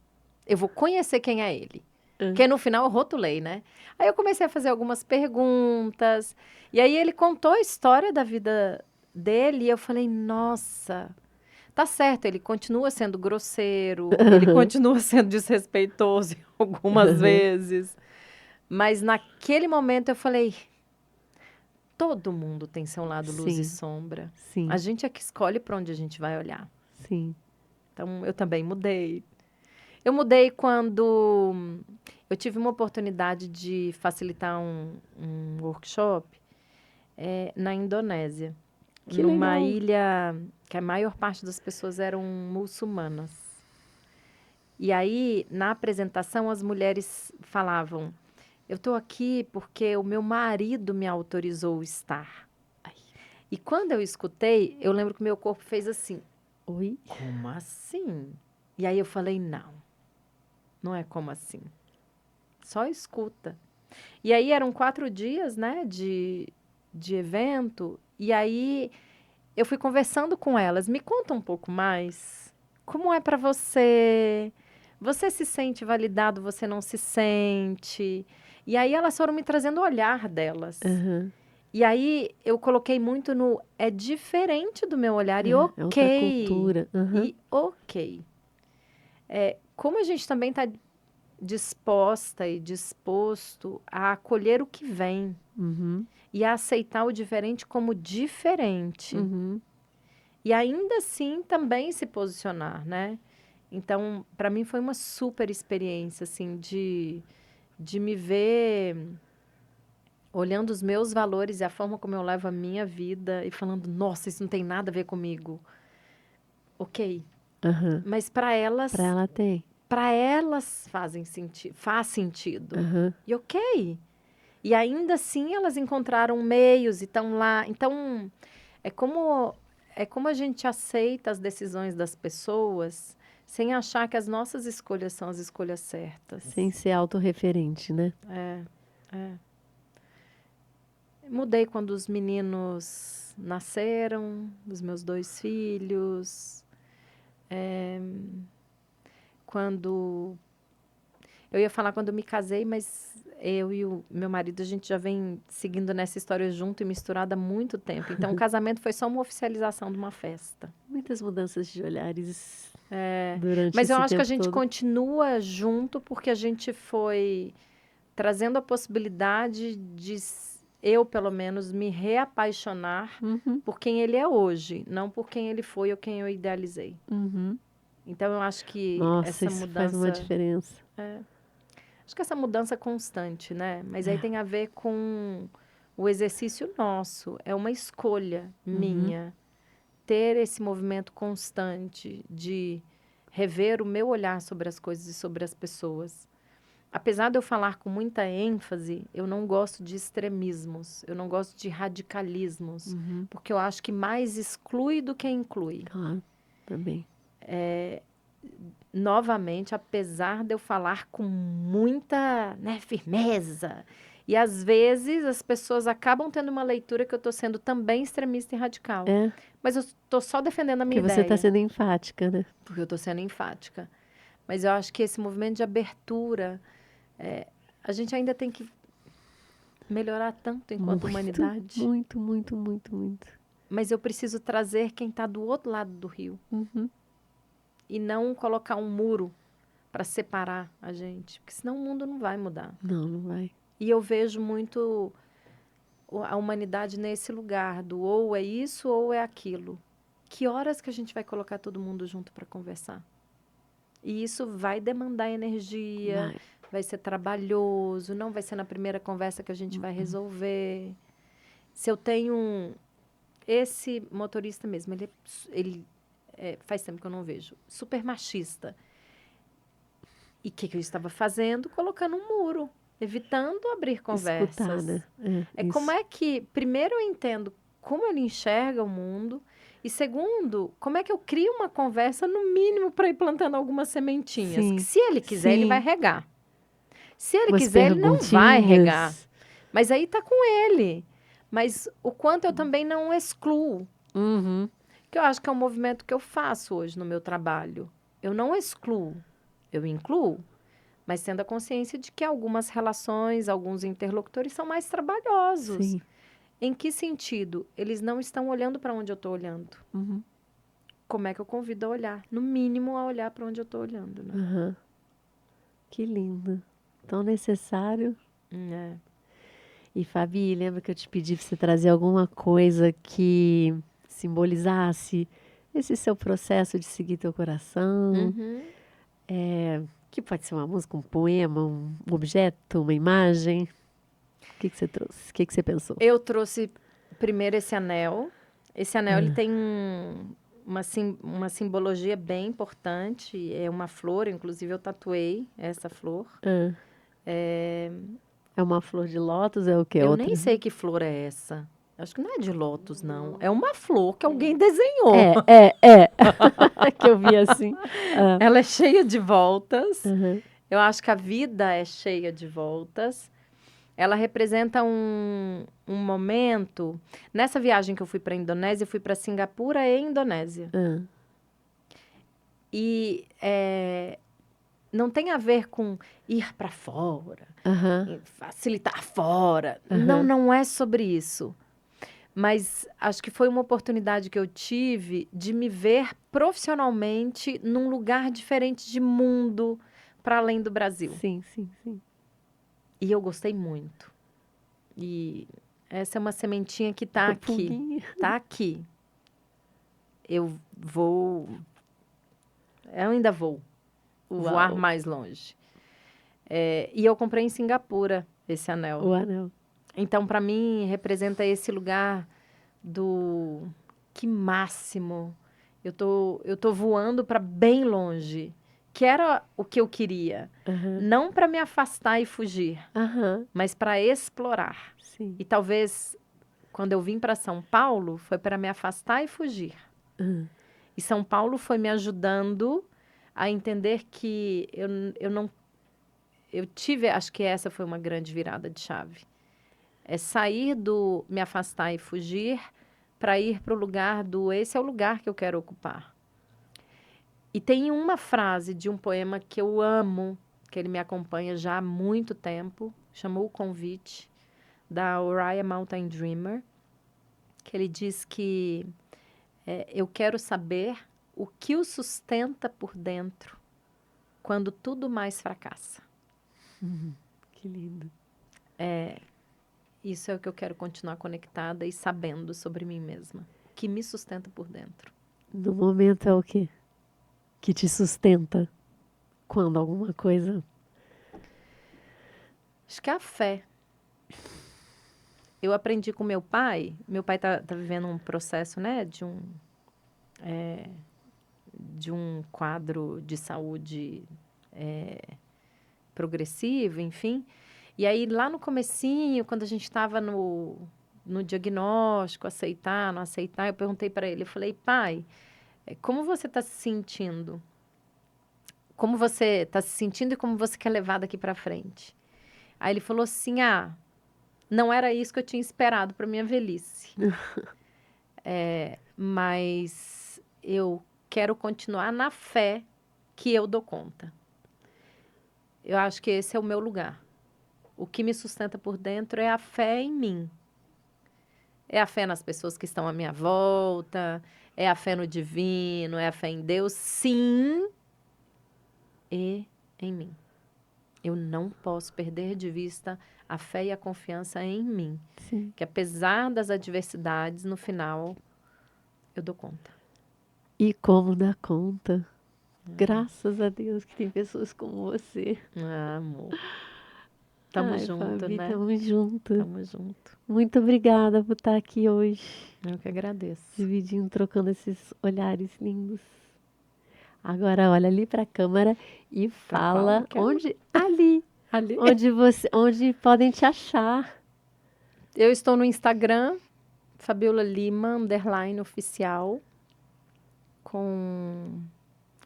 Eu vou conhecer quem é ele. Porque no final eu rotulei, né? Aí eu comecei a fazer algumas perguntas. E aí ele contou a história da vida dele e eu falei, nossa, tá certo, ele continua sendo grosseiro, ele continua sendo desrespeitoso algumas vezes. Mas naquele momento eu falei, todo mundo tem seu lado luz e sombra. Sim. A gente é que escolhe para onde a gente vai olhar. Sim. Então eu também mudei. Eu mudei quando eu tive uma oportunidade de facilitar um workshop na Indonésia. Que numa legal. ilha que a maior parte das pessoas eram muçulmanas. E aí, na apresentação, as mulheres falavam, eu estou aqui porque o meu marido me autorizou estar. E quando eu escutei, eu lembro que meu corpo fez assim. Oi? Como assim? E aí eu falei, não é como assim. Só escuta. E aí eram 4 dias, né, de evento. E aí eu fui conversando com elas. Me conta um pouco mais. Como é para você? Você se sente validado? Você não se sente? E aí elas foram me trazendo o olhar delas. E aí eu coloquei muito no é diferente do meu olhar e ok. É outra cultura. E ok. Como a gente também está disposta e disposto a acolher o que vem e a aceitar o diferente como diferente. E ainda assim também se posicionar, né? Então, para mim foi uma super experiência, assim, de me ver olhando os meus valores e a forma como eu levo a minha vida e falando, nossa, isso não tem nada a ver comigo. Ok. Mas para elas... Para ela tem. Para elas faz sentido. E ok. E ainda assim elas encontraram meios e estão lá. Então, é como a gente aceita as decisões das pessoas sem achar que as nossas escolhas são as escolhas certas. Sem ser autorreferente, né? É. Mudei quando os meninos nasceram, os meus 2 filhos. Quando... Eu ia falar quando eu me casei, mas eu e o meu marido, a gente já vem seguindo nessa história junto e misturado há muito tempo. Então, o casamento foi só uma oficialização de uma festa. Muitas mudanças de olhares durante Mas eu esse acho que a tempo gente todo. continua junto porque a gente foi trazendo a possibilidade de eu, pelo menos, me reapaixonar por quem ele é hoje, não por quem ele foi ou quem eu idealizei. Então, eu acho que Nossa, essa isso mudança... faz uma diferença. Acho que essa mudança é constante, né? Mas aí tem a ver com o exercício nosso. É uma escolha minha ter esse movimento constante de rever o meu olhar sobre as coisas e sobre as pessoas. Apesar de eu falar com muita ênfase, eu não gosto de extremismos, eu não gosto de radicalismos, porque eu acho que mais exclui do que inclui. Claro, também. Novamente, apesar de eu falar com muita, firmeza, e às vezes as pessoas acabam tendo uma leitura que eu estou sendo também extremista e radical. Mas eu estou só defendendo a minha Porque ideia. você está sendo enfática, né? Porque eu estou sendo enfática. Mas eu acho que esse movimento de abertura, a gente ainda tem que melhorar tanto enquanto humanidade. Muito, muito, muito, muito. Mas eu preciso trazer quem está do outro lado do rio. E não colocar um muro para separar a gente. Porque senão o mundo não vai mudar. Não, não vai. E eu vejo muito a humanidade nesse lugar do ou é isso ou é aquilo. Que horas que a gente vai colocar todo mundo junto para conversar? E isso vai demandar energia, vai ser trabalhoso, não vai ser na primeira conversa que a gente vai resolver. Se eu tenho esse motorista mesmo, ele faz tempo que eu não vejo, super machista. E o que eu estava fazendo? Colocando um muro, evitando abrir conversas. Escutar, né? Como é que, primeiro eu entendo como ele enxerga o mundo, e segundo, como é que eu crio uma conversa, no mínimo, para ir plantando algumas sementinhas. Sim, que se ele quiser, ele vai regar. Se ele Umas quiser, ele não vai perguntinhas. regar. Mas aí tá com ele. Mas o quanto eu também não excluo. Que eu acho que é um movimento que eu faço hoje no meu trabalho. Eu não excluo, eu incluo. Mas tendo a consciência de que algumas relações, alguns interlocutores são mais trabalhosos. Sim. Em que sentido? Eles não estão olhando para onde eu estou olhando. Como é que eu convido a olhar? No mínimo, a olhar para onde eu estou olhando. Né? Que lindo. Tão necessário. E, Fabi, lembra que eu te pedi para você trazer alguma coisa que simbolizasse esse seu processo de seguir teu coração? Que pode ser uma música, um poema, um objeto, uma imagem. O que você trouxe? O que você pensou? Eu trouxe primeiro esse anel. Esse anel ele tem uma simbologia bem importante. É uma flor, inclusive eu tatuei essa flor. É uma flor de lótus? É o quê? Eu nem sei que flor é essa. Acho que não é de lótus, não. É uma flor que alguém desenhou. Que eu vi assim. Ela é cheia de voltas. Eu acho que a vida é cheia de voltas. Ela representa um momento... Nessa viagem que eu fui para a Indonésia, eu fui para Singapura e Indonésia. E não tem a ver com ir para fora, facilitar fora. Não é sobre isso. Mas acho que foi uma oportunidade que eu tive de me ver profissionalmente num lugar diferente de mundo, para além do Brasil. Sim, sim, sim. E eu gostei muito. E essa é uma sementinha que está aqui. Está aqui. Eu ainda vou voar mais longe. E eu comprei em Singapura esse anel. O anel. Então, para mim, representa esse lugar do que máximo. Eu tô voando para bem longe. que era o que eu queria. Não para me afastar e fugir, mas para explorar. Sim. E talvez, quando eu vim para São Paulo, foi para me afastar e fugir. E São Paulo foi me ajudando a entender que eu não... Eu tive, acho que essa foi uma grande virada de chave. É sair do me afastar e fugir para ir para o lugar do esse é o lugar que eu quero ocupar. E tem uma frase de um poema que eu amo, que ele me acompanha já há muito tempo, chamou O Convite, da Uriah Mountain Dreamer, que ele diz que eu quero saber o que o sustenta por dentro quando tudo mais fracassa. Que lindo. Isso é o que eu quero continuar conectada e sabendo sobre mim mesma, que me sustenta por dentro. No momento é o quê? Que te sustenta quando alguma coisa... Acho que é a fé. Eu aprendi com meu pai tá vivendo um processo, né, de um quadro de saúde progressivo, enfim. E aí, lá no comecinho, quando a gente estava no diagnóstico, aceitar, não aceitar, eu perguntei para ele, eu falei, pai, como você está se sentindo? Como você está se sentindo e como você quer levar daqui para frente? Aí ele falou assim, não era isso que eu tinha esperado para minha velhice. Mas eu quero continuar na fé que eu dou conta. Eu acho que esse é o meu lugar. O que me sustenta por dentro é a fé em mim. É a fé nas pessoas que estão à minha volta, é a fé no divino, é a fé em Deus, sim, e em mim. Eu não posso perder de vista a fé e a confiança em mim. Sim. Que apesar das adversidades, no final, eu dou conta. E como dá conta? Graças a Deus que tem pessoas como você. Amor. Tamo junto, Fabi, né? Tamo junto. Tamo junto. Muito obrigada por estar aqui hoje. Eu que agradeço. Dividindo, trocando esses olhares lindos. Agora olha ali para a câmera e fala onde ali onde podem te achar. Eu estou no Instagram, Fabiola Lima _oficial, com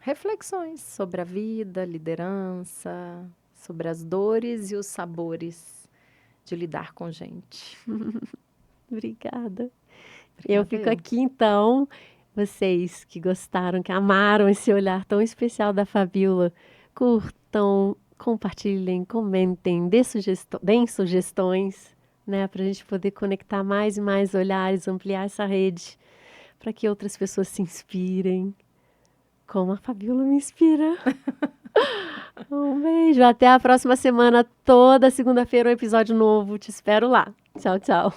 reflexões sobre a vida, liderança, sobre as dores e os sabores de lidar com gente. Obrigada. Eu fico aqui então. Vocês que gostaram, que amaram esse olhar tão especial da Fabiola, curtam, compartilhem, comentem, deem sugestões, né, para a gente poder conectar mais e mais olhares, ampliar essa rede, para que outras pessoas se inspirem, como a Fabiola me inspira. Um beijo, até a próxima semana, toda segunda-feira um episódio novo, te espero lá. Tchau, tchau.